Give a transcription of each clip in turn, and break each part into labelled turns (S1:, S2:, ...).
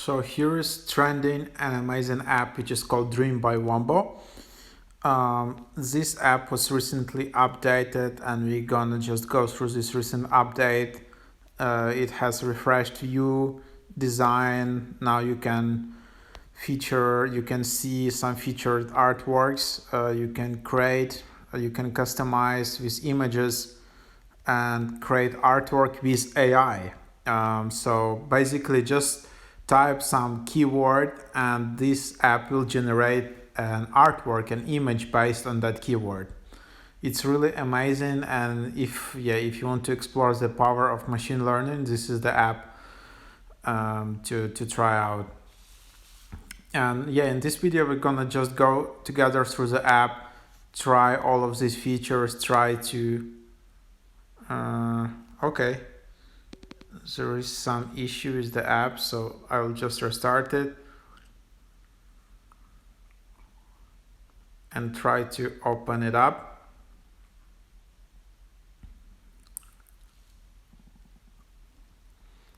S1: So here is trending an amazing app which is called Dream by WOMBO. This app was recently updated and we're gonna just go through this recent update. It has refreshed view design. Now you can see some featured artworks. You can create, you can customize with images and create artwork with AI. So basically just type some keyword and this app will generate an artwork, an image based on that keyword. It's really amazing, and if you want to explore the power of machine learning, this is the app to try out. And in this video we're gonna just go together through the app, try all of these features, try to okay, there is some issue with the app, so I will just restart it and try to open it up.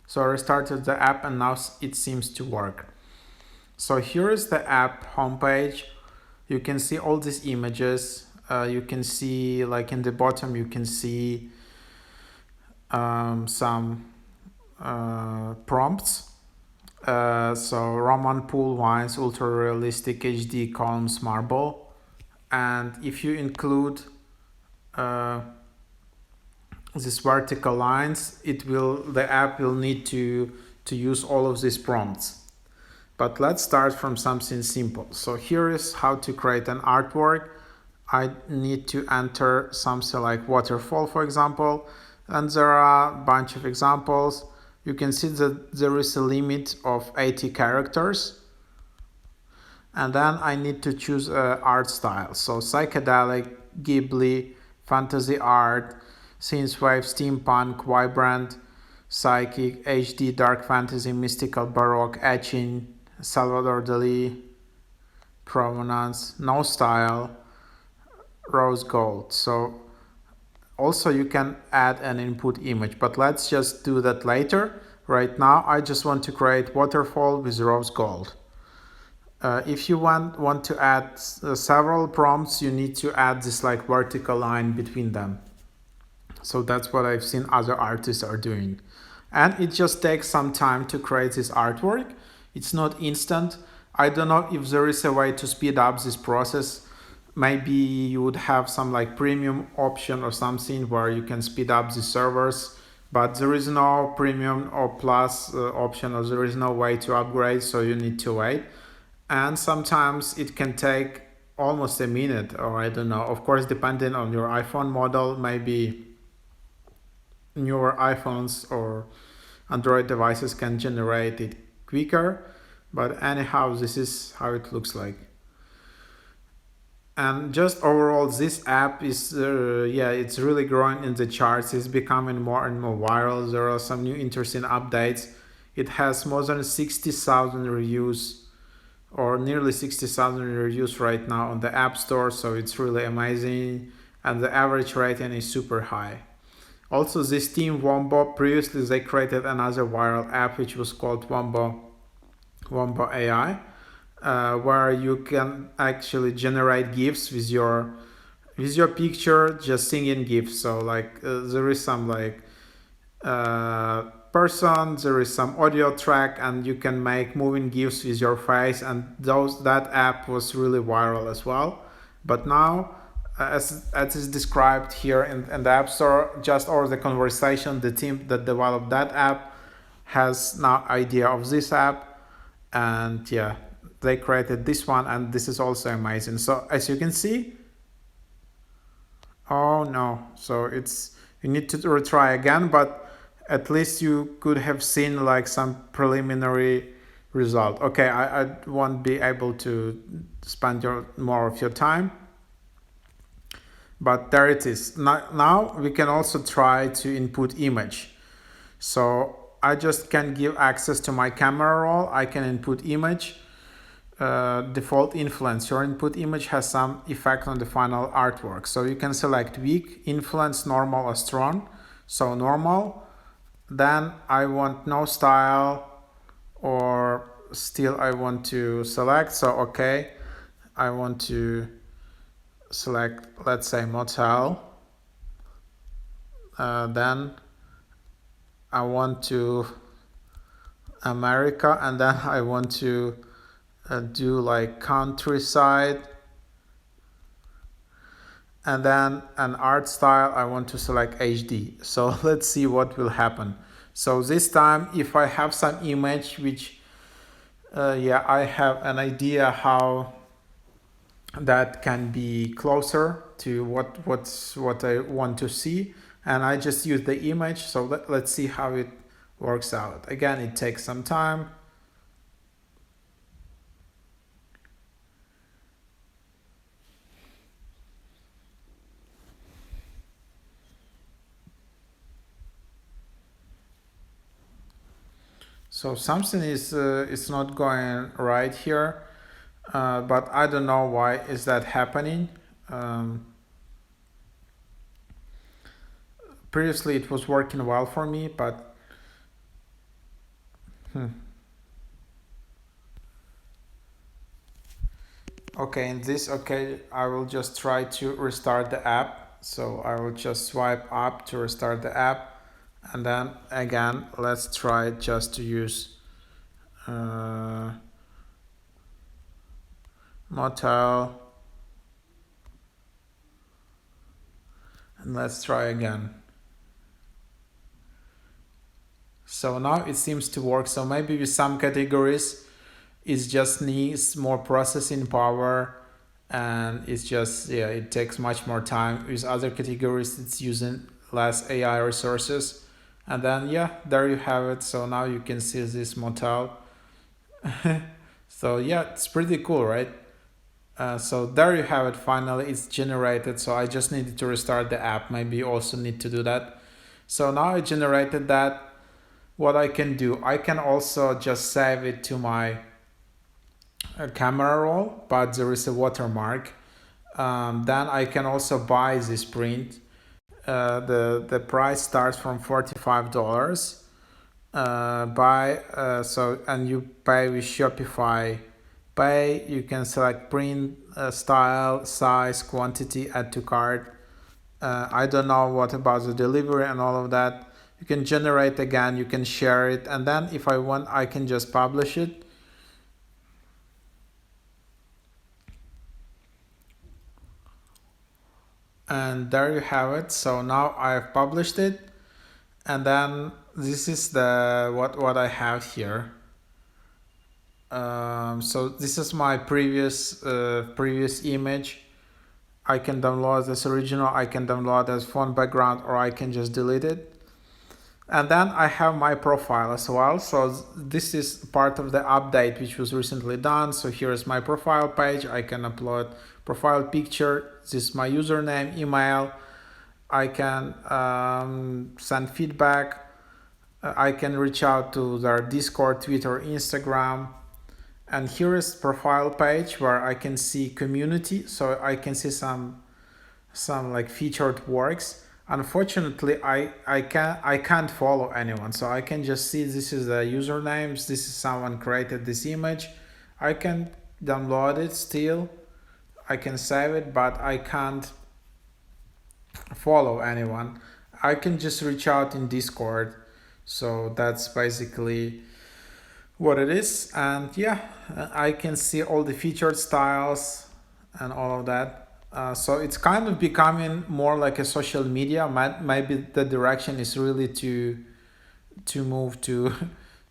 S1: So I restarted the app and now it seems to work. So here is the app homepage. You can see all these images. You can see, like in the bottom, you can see some prompts. So Roman pool wines, ultra realistic HD columns marble. And if you include these vertical lines, the app will need to use all of these prompts. But let's start from something simple. So here is how to create an artwork. I need to enter something like waterfall, for example, and there are a bunch of examples. You can see that there is a limit of 80 characters. And then I need to choose art style. So psychedelic, Ghibli, fantasy art, synthwave, steampunk, vibrant, psychic, HD, dark fantasy, mystical, baroque, etching, Salvador Dali, provenance, no style, rose gold. So also you can add an input image, but let's just do that later. Right now I just want to create waterfall with rose gold. If you want to add several prompts, you need to add this like vertical line between them. So that's what I've seen other artists are doing. And it just takes some time to create this artwork. It's not instant. I don't know if there is a way to speed up this process. Maybe you would have some like premium option or something where you can speed up the servers, but there is no premium or plus option, or there is no way to upgrade, so you need to wait. And sometimes it can take almost a minute, or I don't know. Of course, depending on your iPhone model, maybe newer iPhones or Android devices can generate it quicker, but anyhow, this is how it looks like. And just overall, this app is it's really growing in the charts. It's becoming more and more viral. There are some new interesting updates. It has more than 60,000 reviews, or nearly 60,000 reviews right now on the App Store, so it's really amazing, and the average rating is super high. Also, this team WOMBO, previously they created another viral app which was called WOMBO AI, where you can actually generate GIFs with your picture, just singing GIFs. So like there is some like person, there is some audio track, and you can make moving GIFs with your face, and that app was really viral as well. But now, as is described here in the App Store, just over the conversation, the team that developed that app has now idea of this app, and they created this one, and this is also amazing. So as you can see, oh no, so you need to retry again, but at least you could have seen like some preliminary result. Okay, I won't be able to spend more of your time, but there it is. Now we can also try to input image. So I just can give access to my camera roll. I can input image. Default influence. Your input image has some effect on the final artwork. So you can select weak, influence, normal, or strong. So normal. Then I want no style, or still I want to select, so okay, I want to select, let's say, motel. Then I want to America, and then I want to do like countryside, and then an art style I want to select HD. So let's see what will happen. So this time, if I have some image which yeah, I have an idea how that can be closer to what I want to see, and I just use the image. So let's see how it works out. Again, it takes some time. So something is not going right here, but I don't know why is that happening. Previously it was working well for me, but okay, in this, okay, I will just try to restart the app. So I will just swipe up to restart the app, and then again let's try just to use motel, and let's try again. So now it seems to work. So maybe with some categories it just needs more processing power, and it's just, yeah, it takes much more time. With other categories it's using less AI resources. And then yeah, there you have it. So now you can see this motel. So yeah, it's pretty cool, right? So there you have it. Finally it's generated. So I just needed to restart the app. Maybe you also need to do that. So now I generated that. What I can do, I can also just save it to my camera roll, but there is a watermark. Then I can also buy this print. The price starts from $45. So, and you pay with Shopify Pay. You can select print, style, size, quantity, add to cart. I don't know what about the delivery and all of that. You can generate again, you can share it, and then if I want I can just publish it. And there you have it. So now I've published it, and then this is the what I have here. So this is my previous image. I can download this original, I can download as phone background, or I can just delete it. And then I have my profile as well. So this is part of the update which was recently done. So here is my profile page. I can upload profile picture. This is my username, email. I can send feedback. I can reach out to their Discord, Twitter, Instagram. And here is profile page where I can see community. So I can see some like featured works. Unfortunately, I can't follow anyone, so I can just see this is the usernames. This is someone created this image. I can download it still. I can save it, but I can't follow anyone. I can just reach out in Discord. So that's basically what it is. And yeah, I can see all the featured styles and all of that. So it's kind of becoming more like a social media. Maybe the direction is really to move to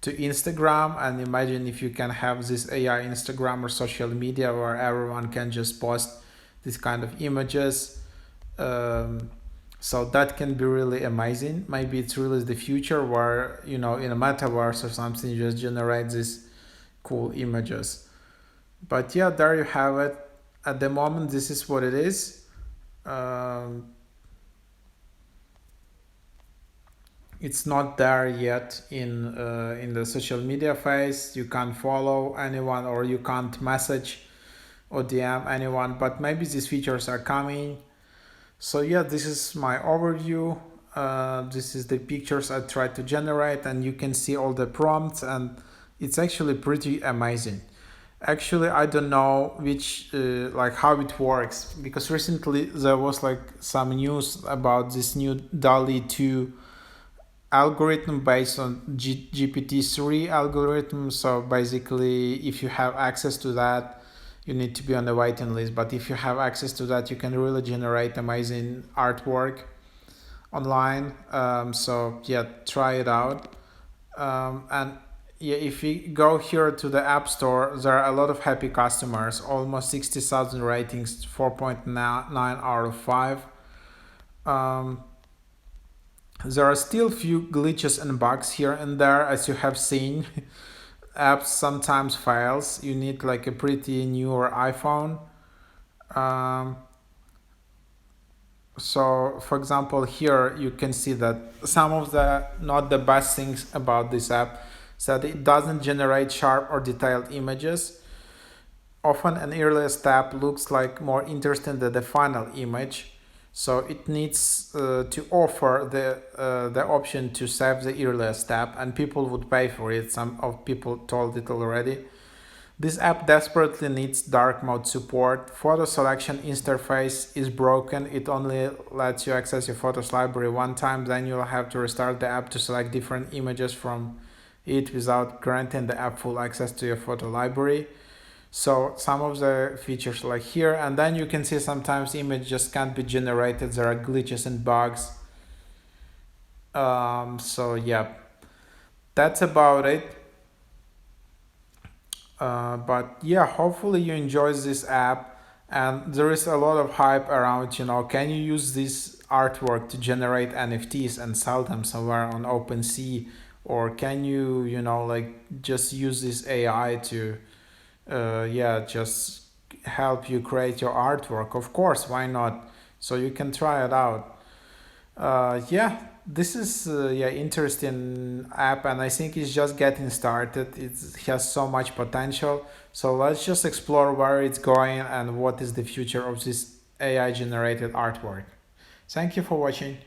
S1: to Instagram. And imagine if you can have this AI Instagram or social media where everyone can just post this kind of images. So that can be really amazing. Maybe it's really the future where, in a metaverse or something, you just generate these cool images. But yeah, there you have it. At the moment, this is what it is. It's not there yet in the social media phase. You can't follow anyone, or you can't message or DM anyone, but maybe these features are coming. So yeah, this is my overview. This is the pictures I tried to generate, and you can see all the prompts, and It's actually pretty amazing. Actually, I don't know which like how it works, because recently there was like some news about this new DALI 2 algorithm based on GPT-3 algorithm. So basically, if you have access to that, you need to be on the waiting list. But if you have access to that, you can really generate amazing artwork online. So yeah, try it out. And yeah, if we go here to the App Store, there are a lot of happy customers, almost 60,000 ratings, 4.9 out of 5. Um, there are still few glitches and bugs here and there, as you have seen. Apps sometimes fails. You need like a pretty newer iPhone. Um, so for example, here you can see that some of the not the best things about this app is that it doesn't generate sharp or detailed images. Often an earliest tab looks like more interesting than the final image, so it needs to offer the option to save the earliest tab, and people would pay for it. Some of people told it already. This app desperately needs dark mode support. Photo selection interface is broken. It only lets you access your photos library one time, then you'll have to restart the app to select different images from it without granting the app full access to your photo library. So some of the features like here, and then you can see sometimes image just can't be generated. There are glitches and bugs. So yeah, that's about it. But yeah, hopefully you enjoy this app, and there is a lot of hype around, can you use this artwork to generate NFTs and sell them somewhere on OpenSea, or can you, like just use this AI to, yeah, just help you create your artwork? Of course, why not? So you can try it out. Yeah, this is yeah, interesting app, and I think it's just getting started. It has so much potential. So let's just explore where it's going and what is the future of this AI generated artwork. Thank you for watching.